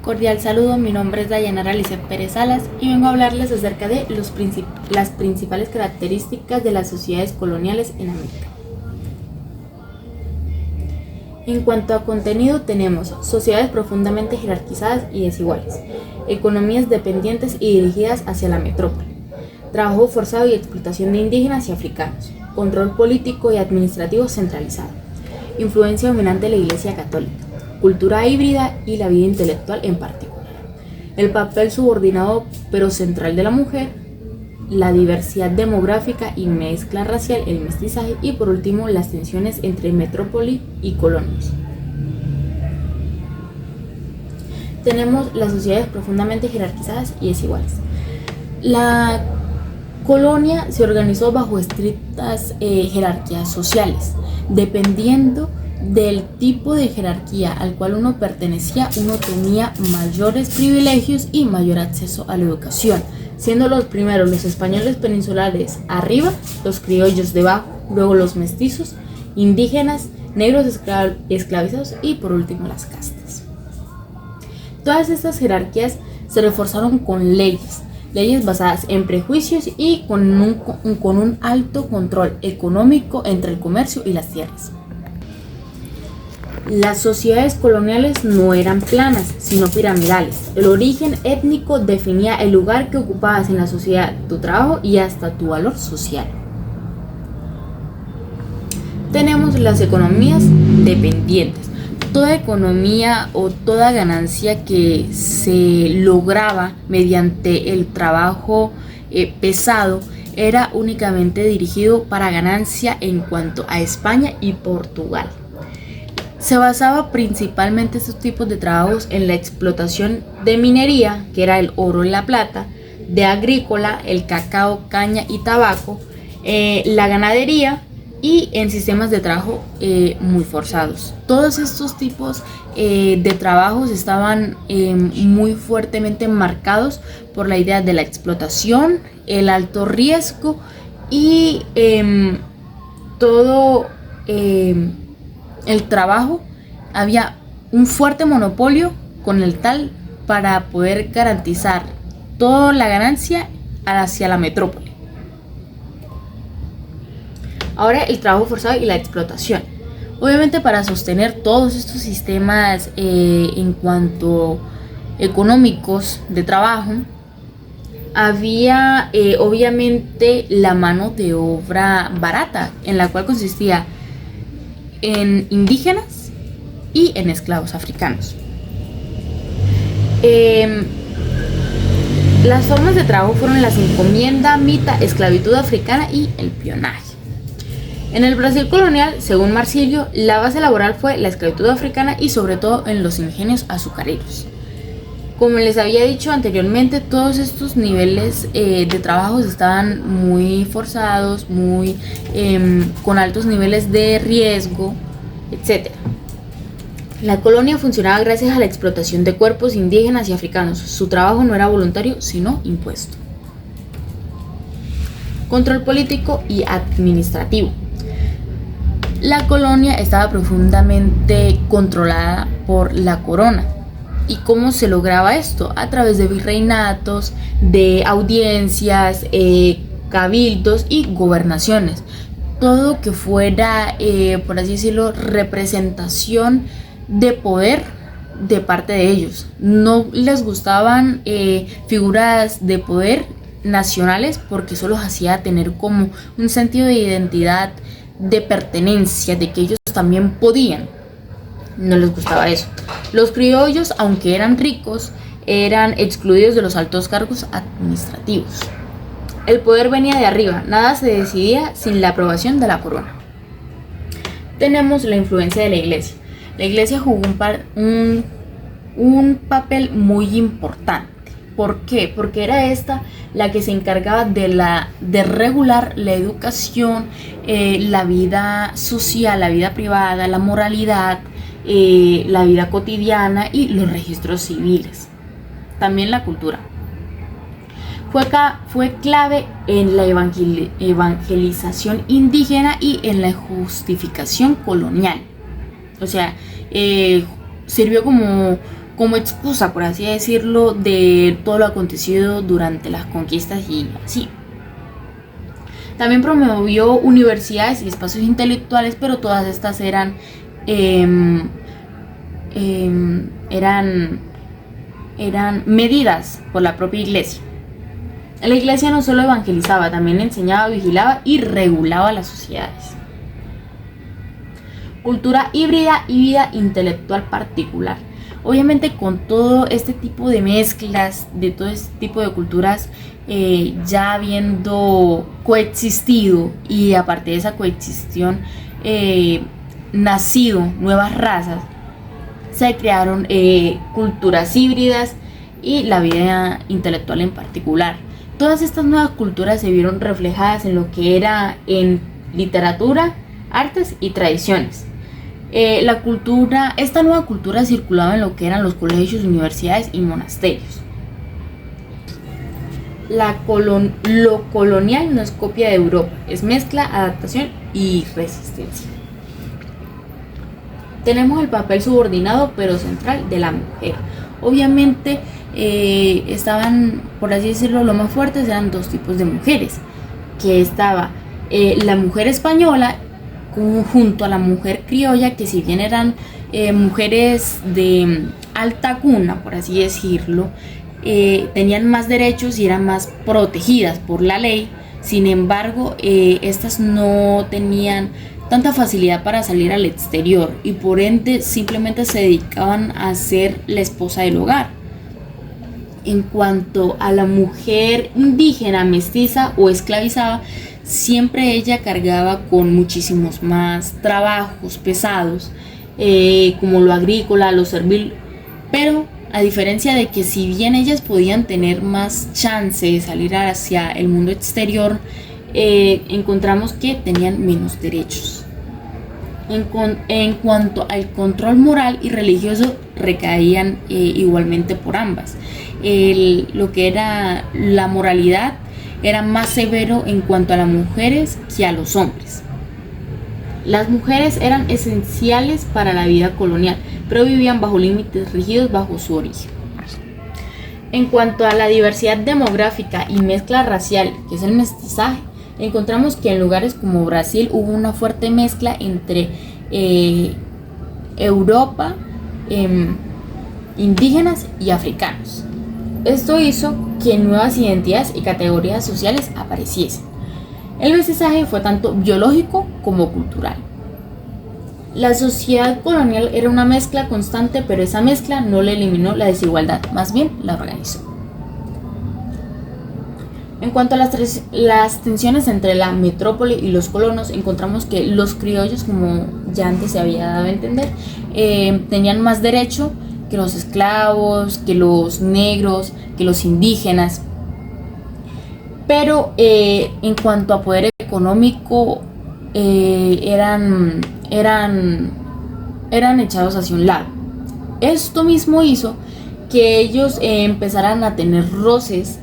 Cordial saludo, mi nombre es Dayana Alice Pérez Salas y vengo a hablarles acerca de las principales características de las sociedades coloniales en América. En cuanto a contenido, tenemos sociedades profundamente jerarquizadas y desiguales, economías dependientes y dirigidas hacia la metrópoli, trabajo forzado y explotación de indígenas y africanos, control político y administrativo centralizado, influencia dominante de la Iglesia Católica, cultura híbrida y la vida intelectual en particular, el papel subordinado pero central de la mujer, la diversidad demográfica y mezcla racial, el mestizaje y por último las tensiones entre metrópoli y colonias. Tenemos las sociedades profundamente jerarquizadas y desiguales. La colonia se organizó bajo estrictas jerarquías sociales, dependiendo del tipo de jerarquía al cual uno pertenecía, uno tenía mayores privilegios y mayor acceso a la educación, siendo los primeros los españoles peninsulares arriba, los criollos debajo, luego los mestizos, indígenas, negros esclavizados y por último las castas. Todas estas jerarquías se reforzaron con leyes basadas en prejuicios y con un alto control económico entre el comercio y las tierras. Las sociedades coloniales no eran planas, sino piramidales. El origen étnico definía el lugar que ocupabas en la sociedad, tu trabajo y hasta tu valor social. Tenemos las economías dependientes. Toda economía o toda ganancia que se lograba mediante el trabajo pesado era únicamente dirigido para ganancia en cuanto a España y Portugal. Se basaba principalmente estos tipos de trabajos en la explotación de minería, que era el oro y la plata, de agrícola, el cacao, caña y tabaco, la ganadería y en sistemas de trabajo muy forzados. Todos estos tipos de trabajos estaban muy fuertemente marcados por la idea de la explotación, el alto riesgo y todo el trabajo. Había un fuerte monopolio con el tal para poder garantizar toda la ganancia hacia la metrópoli. Ahora el trabajo forzado y la explotación. Obviamente para sostener todos estos sistemas en cuanto económicos de trabajo, había obviamente la mano de obra barata, en la cual consistía en indígenas y en esclavos africanos. Las formas de trabajo fueron las encomienda, mita, esclavitud africana y el peonaje. En el Brasil colonial, según Marsilio, la base laboral fue la esclavitud africana y sobre todo en los ingenios azucareros. Como les había dicho anteriormente, todos estos niveles de trabajos estaban muy forzados, con altos niveles de riesgo, etc. La colonia funcionaba gracias a la explotación de cuerpos indígenas y africanos. Su trabajo no era voluntario, sino impuesto. Control político y administrativo. La colonia estaba profundamente controlada por la corona. ¿Y cómo se lograba esto? A través de virreinatos, de audiencias, cabildos y gobernaciones. Todo que fuera, por así decirlo, representación de poder de parte de ellos. No les gustaban figuras de poder nacionales porque eso los hacía tener como un sentido de identidad, de pertenencia, de que ellos también podían. No les gustaba eso. Los criollos, aunque eran ricos, eran excluidos de los altos cargos administrativos. El poder venía de arriba, nada se decidía sin la aprobación de la corona. Tenemos la influencia de la iglesia. La iglesia jugó un papel muy importante. ¿Por qué? Porque era esta la que se encargaba de regular la educación, la vida social, la vida privada, la moralidad, la vida cotidiana y los registros civiles. También la cultura. Fue clave en la evangelización indígena y en la justificación colonial. O sea, sirvió como como excusa, por así decirlo, de todo lo acontecido durante las conquistas y así. También promovió universidades y espacios intelectuales, pero todas estas eran medidas por la propia iglesia. La iglesia no solo evangelizaba, también enseñaba, vigilaba y regulaba las sociedades. Cultura híbrida y vida intelectual particular. Obviamente con todo este tipo de mezclas, de todo este tipo de culturas ya habiendo coexistido, y aparte de esa coexistión nacido nuevas razas, se crearon culturas híbridas y la vida intelectual en particular. Todas estas nuevas culturas se vieron reflejadas en lo que era en literatura, artes y tradiciones. Esta nueva cultura circulaba en lo que eran los colegios, universidades y monasterios. Lo colonial no es copia de Europa, es mezcla, adaptación y resistencia. Tenemos el papel subordinado pero central de la mujer. Obviamente estaban, por así decirlo, lo más fuertes eran dos tipos de mujeres, que estaba la mujer española junto a la mujer criolla, que si bien eran mujeres de alta cuna, por así decirlo, tenían más derechos y eran más protegidas por la ley. Sin embargo, estas no tenían tanta facilidad para salir al exterior y por ende simplemente se dedicaban a ser la esposa del hogar. En cuanto a la mujer indígena, mestiza o esclavizada, siempre ella cargaba con muchísimos más trabajos pesados, como lo agrícola, lo servil, pero a diferencia de que si bien ellas podían tener más chance de salir hacia el mundo exterior, encontramos que tenían menos derechos. En cuanto al control moral y religioso, recaían igualmente por ambas. Lo que era la moralidad era más severo en cuanto a las mujeres que a los hombres. Las mujeres eran esenciales para la vida colonial, pero vivían bajo límites rígidos bajo su origen. En cuanto a la diversidad demográfica y mezcla racial, que es el mestizaje, encontramos que en lugares como Brasil hubo una fuerte mezcla entre Europa, indígenas y africanos. Esto hizo que nuevas identidades y categorías sociales apareciesen. El mestizaje fue tanto biológico como cultural. La sociedad colonial era una mezcla constante, pero esa mezcla no le eliminó la desigualdad, más bien la organizó. En cuanto a las tensiones entre la metrópoli y los colonos, encontramos que los criollos, como ya antes se había dado a entender, tenían más derecho que los esclavos, que los negros, que los indígenas. Pero en cuanto a poder económico, eran echados hacia un lado. Esto mismo hizo que ellos empezaran a tener roces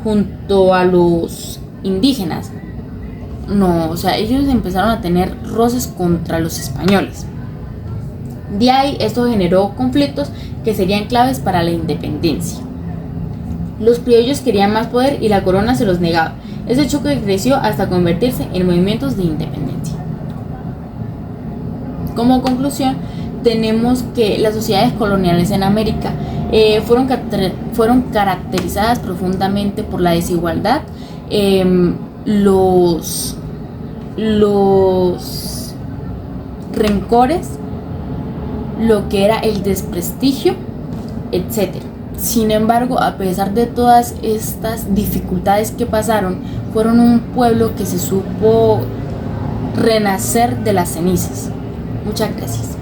junto a los indígenas. No, o sea, ellos empezaron a tener roces contra los españoles. De ahí esto generó conflictos que serían claves para la independencia. Los criollos querían más poder y la corona se los negaba. Ese choque creció hasta convertirse en movimientos de independencia. Como conclusión, tenemos que las sociedades coloniales en América fueron caracterizadas profundamente por la desigualdad, los rencores, lo que era el desprestigio, etc. Sin embargo, a pesar de todas estas dificultades que pasaron, fueron un pueblo que se supo renacer de las cenizas. Muchas gracias.